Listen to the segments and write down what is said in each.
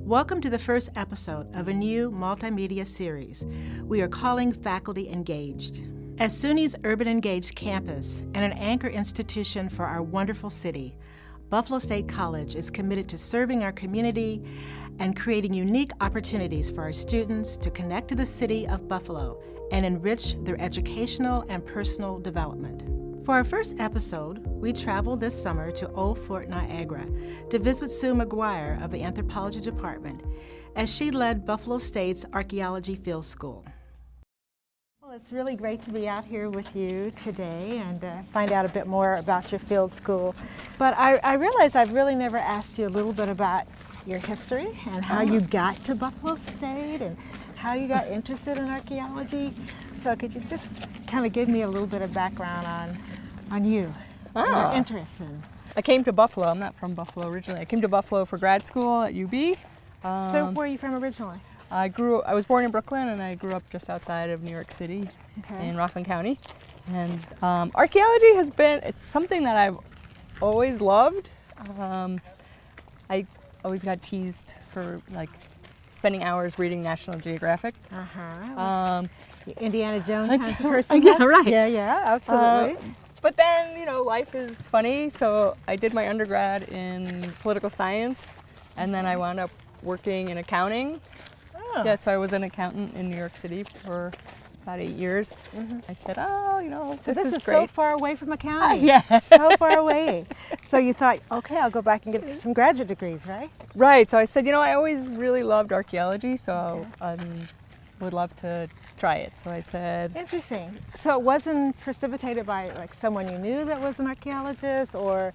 Welcome to the first episode of a new multimedia series we are calling Faculty Engaged. As SUNY's Urban Engaged campus and an anchor institution for our wonderful city, Buffalo State College is committed to serving our community and creating unique opportunities for our students to connect to the city of Buffalo and enrich their educational and personal development. For our first episode, we traveled this summer to Old Fort Niagara to visit Susan Maguire of the Anthropology Department as she led Buffalo State's Archaeology Field School. Well, it's really great to be out here with you today and find out a bit more about your field school. But I realize I've really never asked you a little bit about your history and how you got to Buffalo State and how you got interested in archaeology. So could you just kind of give me a little bit of background on you and your interests in? I came to Buffalo. I'm not from Buffalo originally. I came to Buffalo for grad school at UB. So where are you from originally? I was born in Brooklyn, and I grew up just outside of New York City in Rockland County. And archaeology it's something that I've always loved. I always got teased for spending hours reading National Geographic. Indiana Jones kind of person? Yeah, right. Yeah, absolutely. But then, life is funny, so I did my undergrad in political science, and then I wound up working in accounting. Oh. Yeah, so I was an accountant in New York City for about 8 years. I said, So this is great. so far away from accounting. Yes. So far away. So you thought, okay, I'll go back and get some graduate degrees, right? Right, so I said, I always really loved archaeology, so I would love to try it. So I said... Interesting. So it wasn't precipitated by someone you knew that was an archaeologist or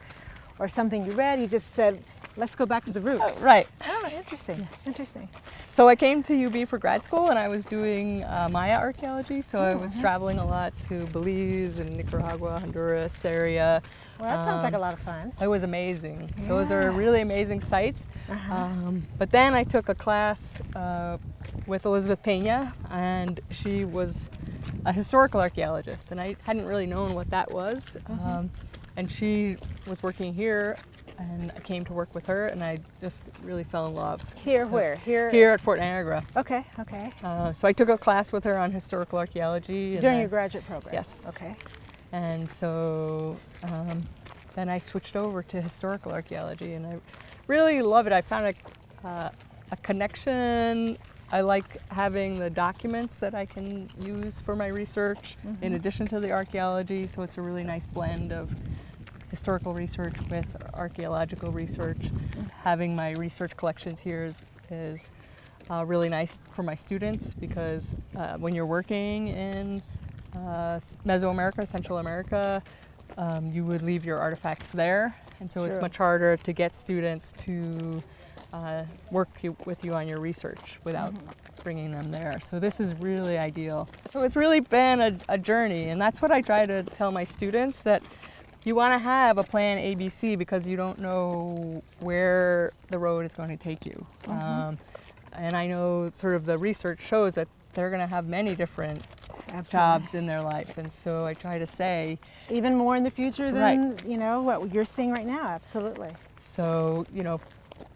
something you read, you just said, let's go back to the roots. Right. Oh, interesting, interesting. So I came to UB for grad school, and I was doing Maya archaeology, so I was traveling a lot to Belize and Nicaragua, Honduras, Syria. Well, that sounds like a lot of fun. It was amazing. Yeah. Those are really amazing sites. But then I took a class with Elizabeth Pena, and she was a historical archaeologist, and I hadn't really known what that was. And she was working here, and I came to work with her, and I just really fell in love. Here, where? Here at Fort Niagara. Okay. So I took a class with her on historical archaeology. During your graduate program? Yes. Okay. And so then I switched over to historical archaeology, and I really love it. I found a connection. I like having the documents that I can use for my research in addition to the archaeology, so it's a really nice blend of historical research with archaeological research. Having my research collections here is really nice for my students because when you're working in Mesoamerica, Central America, you would leave your artifacts there, and so it's much harder to get students to work with you on your research without bringing them there. So this is really ideal. So it's really been a journey, and that's what I try to tell my students, that you want to have a plan ABC because you don't know where the road is going to take you. And I know sort of the research shows that they're going to have many different jobs in their life, and so I try to say even more in the future than what you're seeing right now. Absolutely. So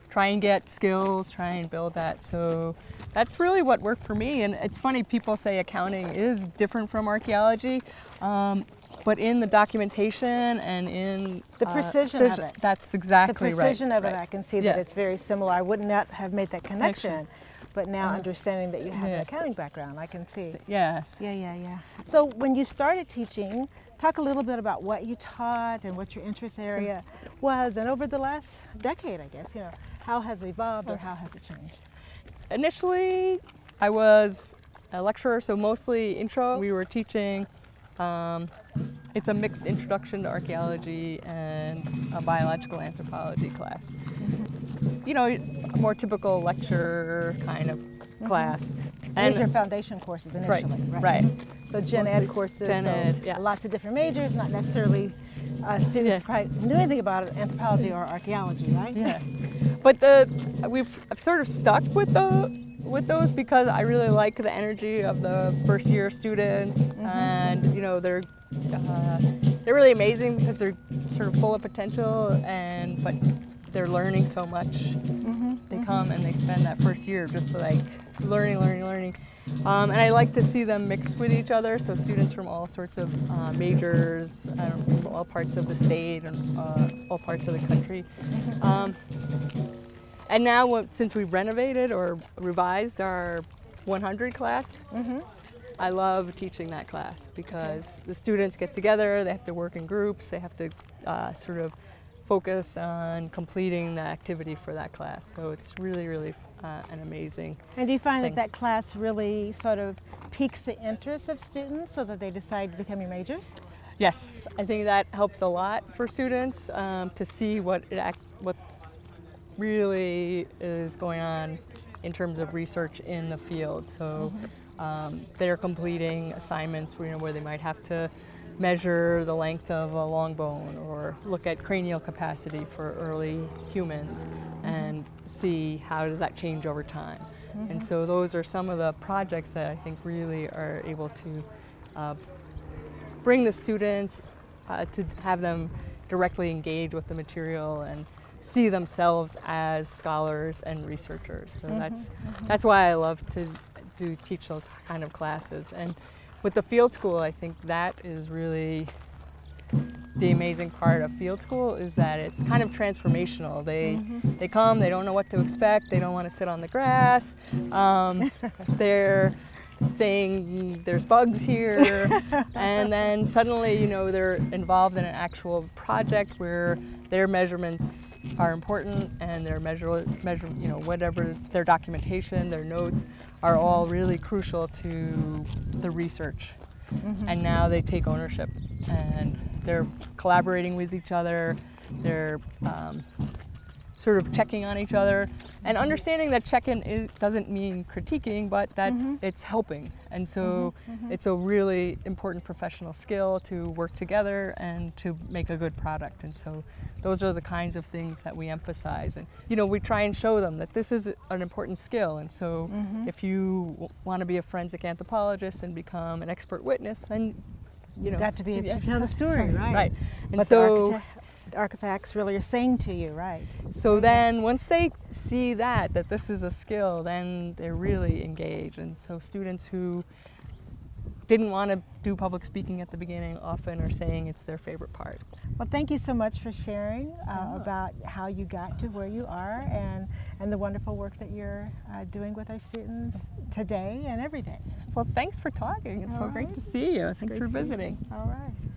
try and get skills, try and build that. So that's really what worked for me. And it's funny, people say accounting is different from archaeology, but in the documentation and in the precision of it. That's exactly right. The precision of it, I can see that it's very similar. I would not have made that connection. But now understanding that you have an accounting background, I can see. Yes. Yeah. So when you started teaching, talk a little bit about what you taught and what your interest area was, and over the last decade, I guess, how has it evolved or how has it changed? Initially, I was a lecturer, so mostly intro. We were teaching, it's a mixed introduction to archaeology and a biological anthropology class. A more typical lecture kind of class. And these are foundation courses initially, right? So gen ed courses, lots of different majors, not necessarily students who probably knew anything about anthropology or archaeology, right? Yeah. But I've sort of stuck with those because I really like the energy of the first year students, and they're really amazing because they're sort of full of potential, but they're learning so much. They come come and they spend that first year just like learning. And I like to see them mixed with each other, so students from all sorts of majors, from all parts of the state and all parts of the country. And now, since we renovated or revised our 100 class, I love teaching that class because the students get together, they have to work in groups, they have to sort of focus on completing the activity for that class. So it's really, really an amazing And do you find thing. that class really sort of piques the interest of students so that they decide to become your majors? Yes, I think that helps a lot for students to see what really is going on in terms of research in the field. So they're completing assignments where they might have to measure the length of a long bone or look at cranial capacity for early humans and see how does that change over time. And so those are some of the projects that I think really are able to bring the students to have them directly engage with the material and see themselves as scholars and researchers. So that's why I love to teach those kind of classes. And with the field school, I think that is really the amazing part of field school, is that it's kind of transformational. They come, they don't know what to expect, they don't want to sit on the grass, they're saying there's bugs here, and then suddenly they're involved in an actual project where their measurements are important, and their whatever their documentation, their notes are all really crucial to the research. And now they take ownership and they're collaborating with each other, they're sort of checking on each other and understanding that check-in doesn't mean critiquing, but that it's helping. And so it's a really important professional skill to work together and to make a good product. And so those are the kinds of things that we emphasize. And we try and show them that this is an important skill. And so if you want to be a forensic anthropologist and become an expert witness, then you've got to be able to tell the story, right? Right. And but so the artifacts really are saying to you, right? So then once they see that this is a skill, then they're really engaged. And so students who didn't want to do public speaking at the beginning often are saying it's their favorite part. Well, thank you so much for sharing about how you got to where you are and the wonderful work that you're doing with our students today and every day. Well, thanks for talking. It's so great to see you. Thanks for visiting. All right.